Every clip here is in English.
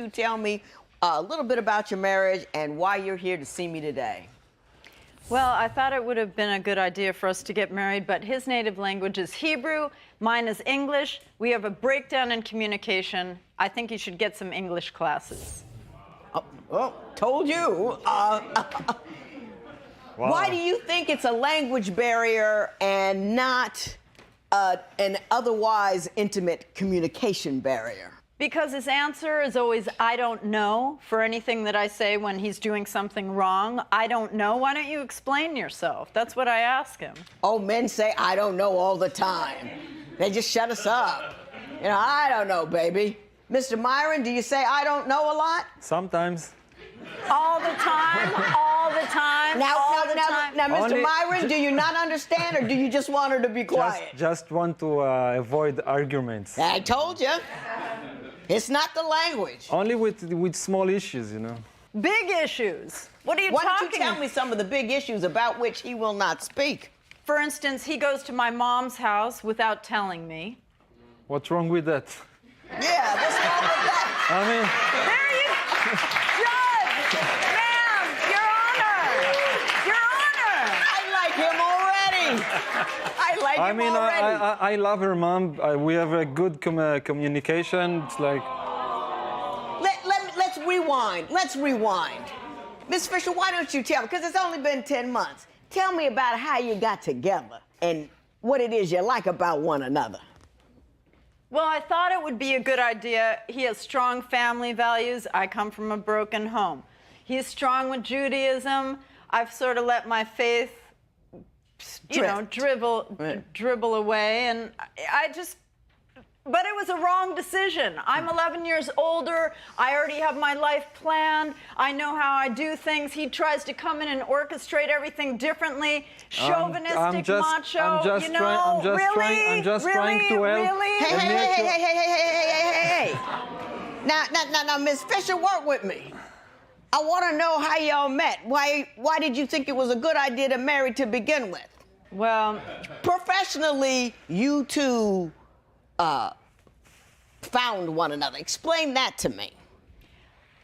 you tell me a little bit about your marriage and why you're here to see me today? Well, I thought it would have been a good idea for us to get married, but his native language is Hebrew, mine is English. We have a breakdown in communication. I think you should get some English classes. Oh, told you. Why do you think it's a language barrier and not an otherwise intimate communication barrier? Because his answer is always, I don't know, for anything that I say when he's doing something wrong. I don't know. Why don't you explain yourself? That's what I ask him. Oh, men say, I don't know all the time. They just shut us up. You know, I don't know, baby. Mr. Myron, do you say I don't know a lot? Sometimes. All the time, all the time, Now, Mr. Only- Myron, do you not understand, or do you just want her to be quiet? Just want to avoid arguments. I told you. It's not the language. Only with small issues, you know. Big issues. What are you Why talking don't you tell me some of the big issues about which he will not speak? For instance, he goes to my mom's house without telling me. What's wrong with that? Yeah, what's wrong with that? I mean, There you Judge! Ma'am, Your Honor! Your Honor! I like him already. I like I him mean, already. I love her mom. We have a good communication. It's like, Let's rewind. Let's rewind. Miss Fisher, why don't you tell me? Because it's only been 10 months. Tell me about how you got together and what it is you like about one another. Well, I thought it would be a good idea. He has strong family values. I come from a broken home. He's strong with Judaism. I've sort of let my faith, you know, dribble away. And but it was a wrong decision. I'm 11 years older. I already have my life planned. I know how I do things. He tries to come in and orchestrate everything differently. Chauvinistic, macho. I'm just you know, trying to help. Really? Hey. Now, Miss Fisher, work with me. I want to know how y'all met. Why did you think it was a good idea to marry to begin with? Well, Professionally, you two found one another. Explain that to me.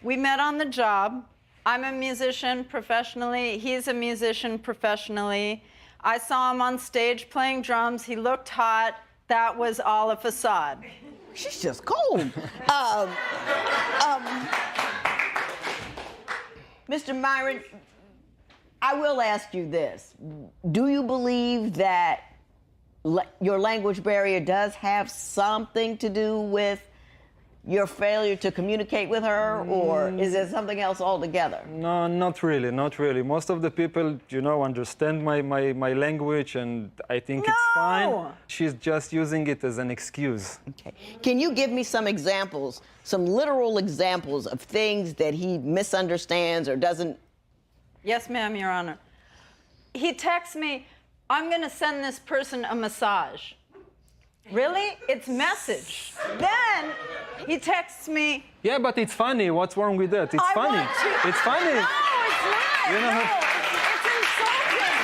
we met on the job. I'm a musician professionally. He's a musician professionally. I saw him on stage playing drums. He looked hot. That was all a facade. She's just cold. Mr. Myron, I will ask you this. Do you believe that your language barrier does have something to do with your failure to communicate with her, or is it something else altogether? No, not really, not really. Most of the people, you know, understand my language, and I think it's fine. She's just using it as an excuse. Okay. Can you give me some examples, some literal examples of things that he misunderstands or doesn't? Yes, ma'am, Your Honor. He texts me, I'm going to send this person a massage. Really? It's message. Then he texts me. Yeah, but it's funny. What's wrong with that? It's funny. It's funny. No, it's not. You know, No, it's insulting.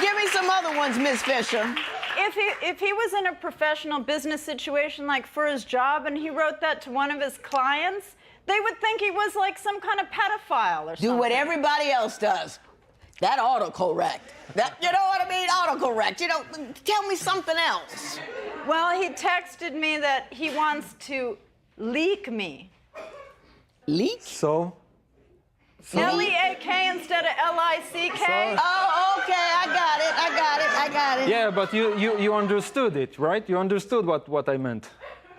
Give me some other ones, Miss Fisher. If he was in a professional business situation, like for his job, and he wrote that to one of his clients, they would think he was like some kind of pedophile or something. Do what everybody else does. That autocorrect. That, you know what I mean? Autocorrect. You know, tell me something else. Well, he texted me that he wants to leak me. Leak? So? L-E-A-K instead of L-I-C-K. Oh, okay. I got it. Yeah, but you understood it, right? You understood what I meant.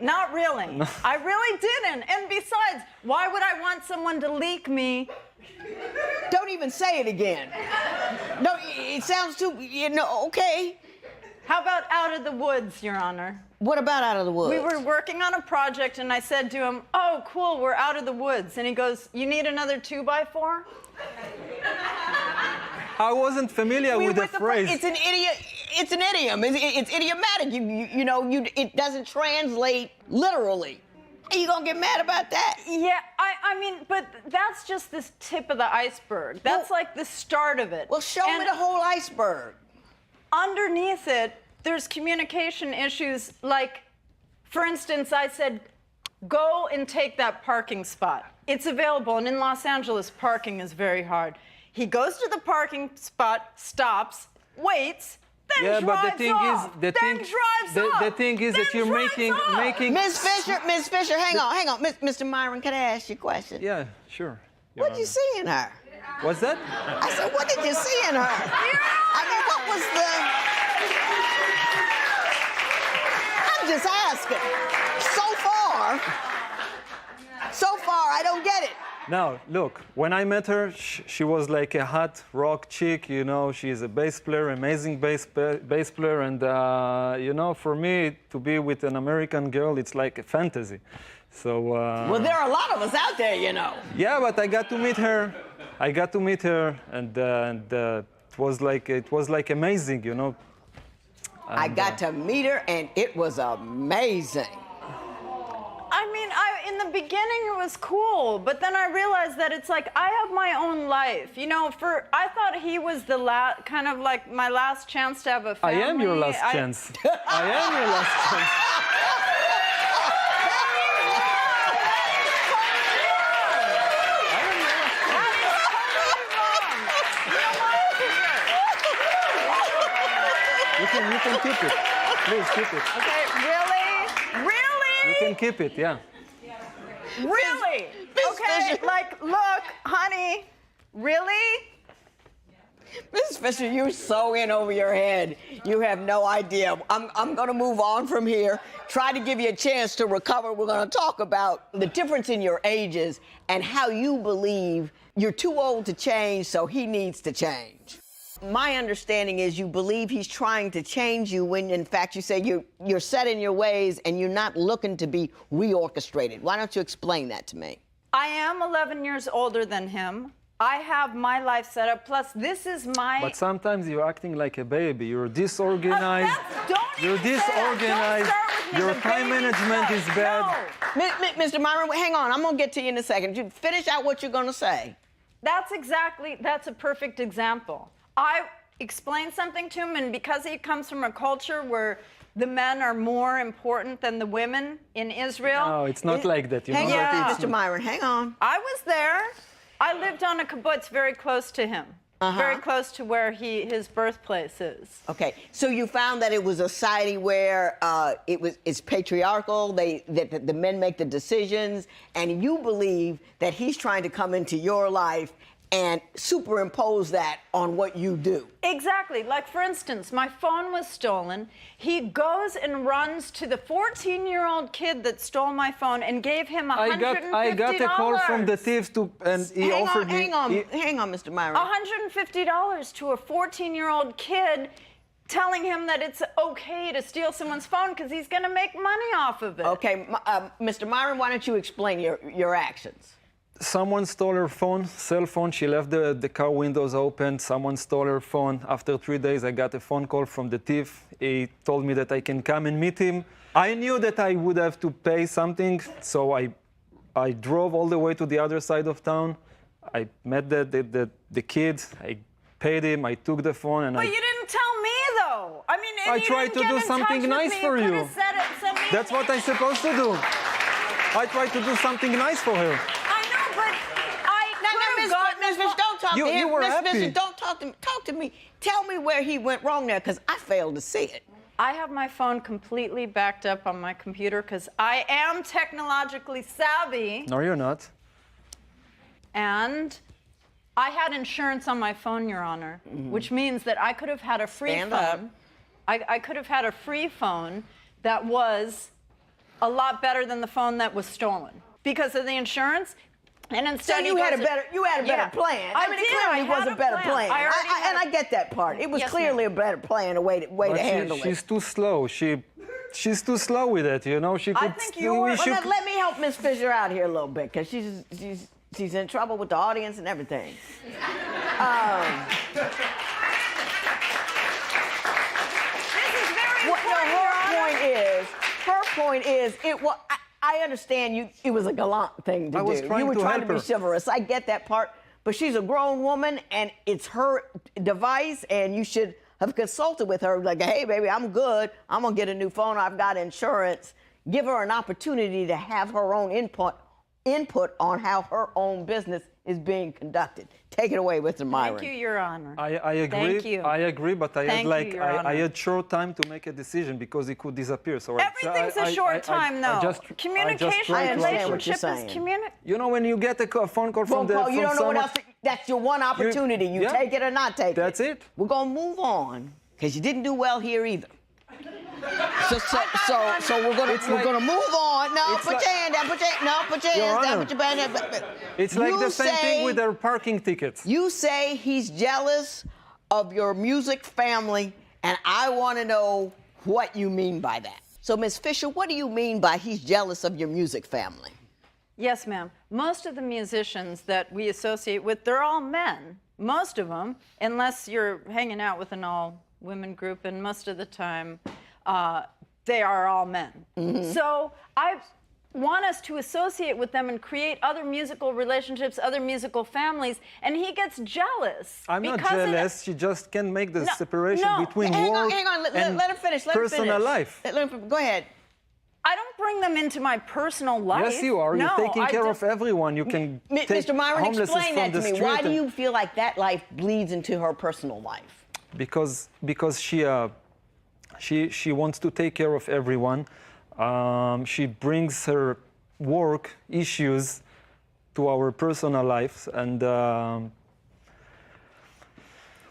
Not really. I really didn't. And besides, why would I want someone to leak me? Don't even say it again. No, it sounds too, you know, okay. How about Out of the Woods, Your Honor? What about Out of the Woods? We were working on a project, and I said to him, oh, cool, we're out of the woods. And he goes, you need another 2x4? I wasn't familiar with the phrase. It's an idiom. It's idiomatic. You know, it doesn't translate literally. Are you gonna get mad about that? Yeah, I mean, but that's just this tip of the iceberg. That's like the start of it. Well, show me the whole iceberg. Underneath it, there's communication issues. Like, for instance, I said, go and take that parking spot. It's available, and in Los Angeles, parking is very hard. He goes to the parking spot, stops, waits, then Yeah, drives but the thing off. is, the thing is that you're making. Miss Fisher, hang on. Mr. Myron, can I ask you a question? Yeah, sure. Your What did you Honor. see in her? What's that? I said, what did you see in her? I mean, what was the... I'm just asking. So far, I don't get it. Now, look, when I met her, she was like a hot rock chick, you know. She's a bass player, amazing bass player, and, you know, for me, to be with an American girl, it's like a fantasy. So, Well, there are a lot of us out there, you know. yeah, but I got to meet her. And it was like amazing, you know. I got to meet her, and it was amazing. I mean, in the beginning it was cool, but then I realized that it's like I have my own life. You know, I thought he was the kind of like my last chance to have a family. I am your last chance. I am your last chance. You can keep it. Please keep it. Okay, really? Really? You can keep it, yeah. Really? Miss Okay, Fisher. like, look, honey, really? Mrs. Fisher, you're so in over your head. You have no idea. I'm going to move on from here, try to give you a chance to recover. We're going to talk about the difference in your ages and how you believe you're too old to change, so he needs to change. My understanding is you believe he's trying to change you when, in fact, you say you're set in your ways and you're not looking to be reorchestrated. Why don't you explain that to me? I am 11 years older than him. I have my life set up. Plus, this is my... But sometimes you're acting like a baby. You're disorganized. You're disorganized. Your time management is bad. No. Mr. Myron, hang on. I'm going to get to you in a second. You finish out what you're going to say. That's a perfect example. I explained something to him, and because he comes from a culture where the men are more important than the women in Israel. No, it's not like that. You Hang know on, that Mr. Myron, hang on. I was there. I lived on a kibbutz very close to him, very close to where his birthplace is. Okay, so you found that it was a society where it's patriarchal. That the men make the decisions, and you believe that he's trying to come into your life and superimpose that on what you do. Exactly. Like, for instance, my phone was stolen. He goes and runs to the 14-year-old kid that stole my phone and gave him $150. I got a call from the thieves and he offered me. Hang on, Mr. Myron. $150 to a 14-year-old kid, telling him that it's okay to steal someone's phone because he's going to make money off of it. Okay, Mr. Myron, why don't you explain your actions? Someone stole her phone, cell phone. She left the car windows open. Someone stole her phone. After 3 days, I got a phone call from the thief. He told me that I can come and meet him. I knew that I would have to pay something, so I drove all the way to the other side of town. I met the kid. I paid him. I took the phone and But you didn't tell me, though. I mean, I tried to do something nice for you. That's what I'm supposed to do. I tried to do something nice for her. Miss Fish, don't talk to him. You were Miss happy. Fish, don't talk to me. Talk to me. Tell me where he went wrong there, because I failed to see it. I have my phone completely backed up on my computer because I am technologically savvy. No, you're not. And I had insurance on my phone, Your Honor, which means that I could have had a free Stand phone. I could have had a free phone that was a lot better than the phone that was stolen because of the insurance. And instead, So you had a better plan. I mean, it clearly was a better plan. I get that part. It was Yes, clearly a better plan, a way to handle it. She's too slow. She's too slow with it, you know. She could. think you're- Well, let me help Miss Fisher out here a little bit, because she's in trouble with the audience and everything. This is very important, Your Honor. Her point is, I understand it was a gallant thing to do. I was trying you were to trying help to be her. chivalrous. I get that part. But she's a grown woman, and it's her device, and you should have consulted with her. Like, hey, baby, I'm good. I'm going to get a new phone. I've got insurance. give her an opportunity to have her own input on how her own business is being conducted. Take it away, Mr. Myron. Thank you, Your Honor. I agree. Thank you. I agree, but I Thank had you, Your Honor. I had short time to make a decision because he could disappear. So Everything's a short time, though. try Communication, to- I understand what you're relationship is saying. You know, when you get a phone call Phone from call, you don't know what someone, else. That's your one opportunity. You yeah. take it or not take it. That's it. We're gonna move on because you didn't do well here either. So we're gonna move on. No, it's put like- your hand down. Put your Your hands down. Honor. Put your hand down. It's like You the same thing say- with their parking tickets. You say he's jealous of your music family, and I want to know what you mean by that. So, Ms. Fisher, what do you mean by he's jealous of your music family? Yes, ma'am. Most of the musicians that we associate with, they're all men. Most of them, unless you're hanging out with an all-women group, and most of the time, they are all men. So I want us to associate with them and create other musical relationships, other musical families, and he gets jealous. I'm not because of that. jealous. She just can make the separation no. between Hang work on. and Let him finish. Let him personal finish. life. Go ahead. I don't bring them into my personal life. Yes, you are. No, You're taking I care just- of everyone. You can take Mr. Myron, homelesses explain from that to the me. street Why do and- you feel like that life bleeds into her personal life? because she wants to take care of everyone. She brings her work issues to our personal lives, and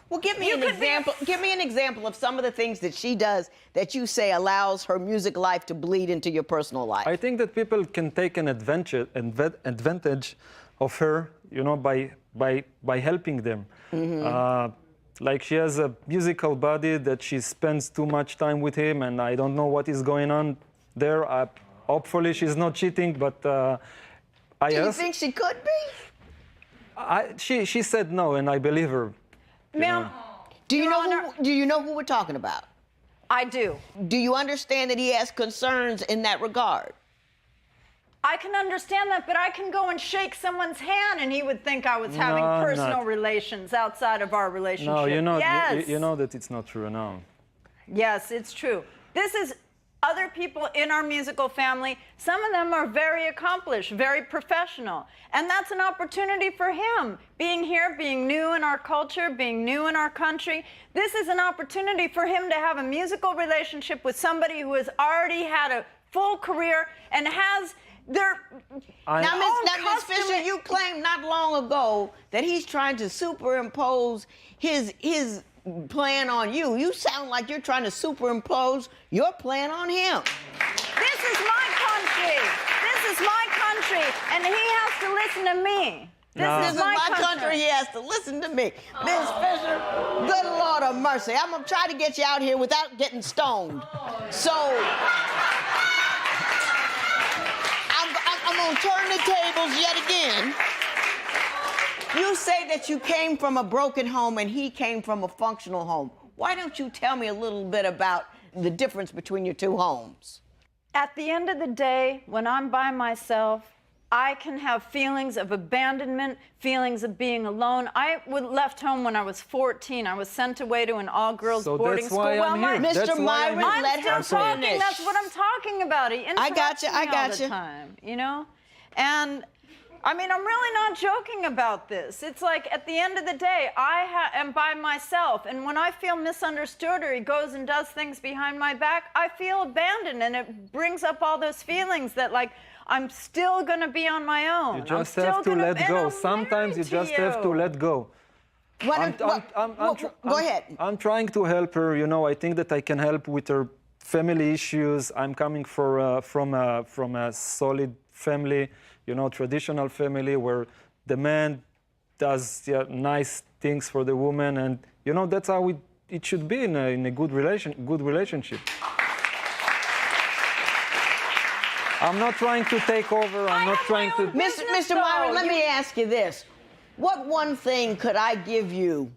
Well, give me You an could be a- example. Give me an example of some of the things that she does that you say allows her music life to bleed into your personal life. I think that people can take an advantage of her, you know, by helping them. Like she has a musical body that she spends too much time with him, and I don't know what is going on there. Hopefully, she's not cheating, but I do you asked. think she could be? She said no, and I believe her. Ma'am, Do you Your know Honor- who? Do you know who we're talking about? I do. Do you understand that he has concerns in that regard? I can understand that, but I can go and shake someone's hand and he would think I was having No, personal not. relations outside of our relationship. No, you know, Yes. you know that it's not true. No. Yes, it's true. This is other people in our musical family. Some of them are very accomplished, very professional. And that's an opportunity for him. Being here, being new in our culture, being new in our country, this is an opportunity for him to have a musical relationship with somebody who has already had a full career and has their Now, Ms. custom- Fisher, you claimed not long ago that he's trying to superimpose his plan on you. You sound like you're trying to superimpose your plan on him. This is my country. This is my country, and he has to listen to me. This No. This is is my my country. He has to listen to me. Ms. Fisher, good Lord of mercy. I'm going to try to get you out here without getting stoned. So, I'm going to turn the tables yet again. You say that you came from a broken home and he came from a functional home. Why don't you tell me a little bit about the difference between your two homes? At the end of the day, when I'm by myself, I can have feelings of abandonment, feelings of being alone. I left home when I was 14. I was sent away to an all-girls So boarding that's school. why I'm my- here. Mr. That's why I'm Myron, here. I'm let her still talking. finish. That's what I'm talking about. He interrupts you, me I all got the you. time, you know? And I mean, I'm really not joking about this. It's like at the end of the day, I am by myself. And when I feel misunderstood or he goes and does things behind my back, I feel abandoned. And it brings up all those feelings that like, I'm still going to be on my own. You just have to let go. Sometimes you just have to let go. Go ahead. I'm trying to help her. You know, I think that I can help with her family issues. I'm coming from a solid family, you know, traditional family where the man does nice things for the woman, and you know that's how it should be in a good relationship. I'm not trying to take over. I'm not trying to. Mr. Myron, let me ask you this. What one thing could I give you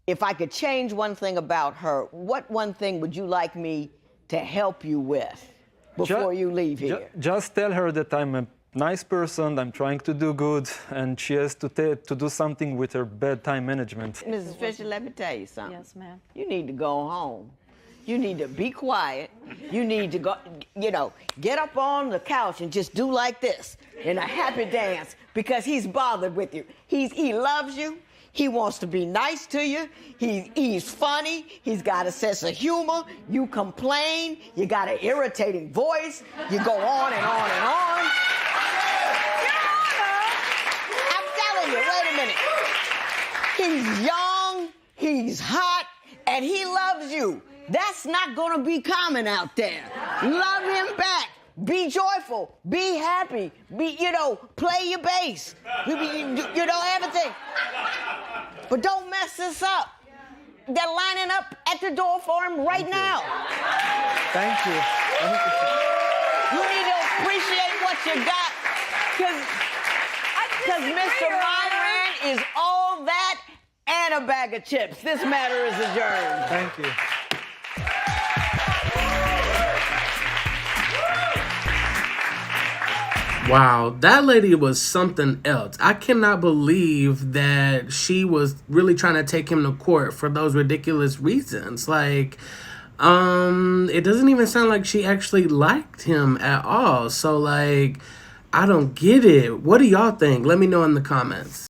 if I could change one thing about her? What one thing would you like me to help you with before you leave here? Just tell her that I'm a nice person, I'm trying to do good, and she has to do something with her bad time management. Mrs. Fisher, let me tell you something. Yes, ma'am. You need to go home. You need to be quiet. You need to go, get up on the couch and just do like this in a happy dance because he's bothered with you. He loves you. He wants to be nice to you. He's funny. He's got a sense of humor. You complain. You got an irritating voice. You go on and on and on. I'm telling you, wait a minute. He's young. He's hot. And he loves you. That's not going to be common out there. Love him back. Be joyful. Be happy. Play your bass. Everything. But don't mess this up. They're lining up at the door for him right now. Thank you. You need to appreciate what you got. Because Mr. Myron is all that and a bag of chips. This matter is adjourned. Thank you. Wow, that lady was something else. I cannot believe that she was really trying to take him to court for those ridiculous reasons. Like, it doesn't even sound like she actually liked him at all. So, like, I don't get it. What do y'all think? Let me know in the comments.